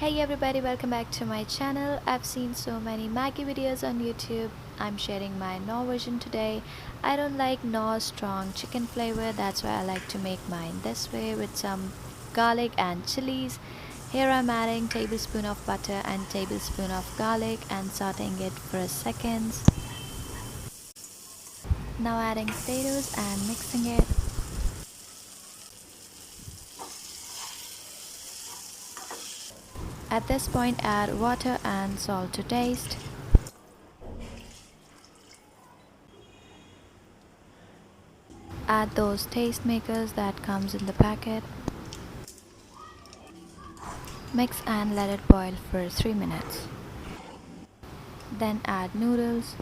Hey everybody, welcome back to my channel. I've seen so many Maggi videos on YouTube. I'm sharing my Knorr version today. I don't like Knorr's strong chicken flavor, that's why I like to make mine this way with some garlic and chilies. Here I'm adding tablespoon of butter and tablespoon of garlic and sauteing it for a second. Now adding potatoes and mixing it. At this point add water and salt to taste. Add those taste makers that comes in the packet. Mix and let it boil for 3 minutes. Then add noodles.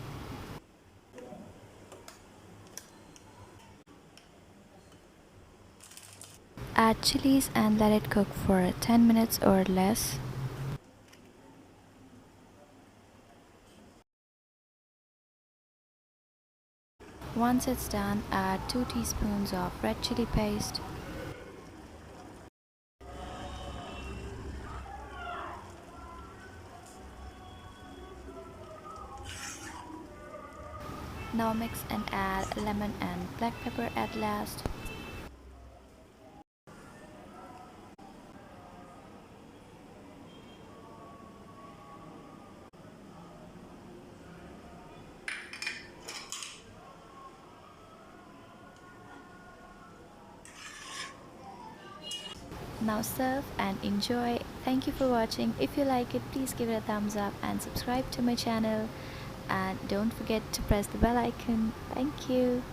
Add chilies and let it cook for 10 minutes or less. Once it's done, add 2 teaspoons of red chili paste. Now mix and add lemon and black pepper at last. Now serve and enjoy. Thank you for watching. If you like it, please give it a thumbs up and subscribe to my channel. And don't forget to press the bell icon. Thank you.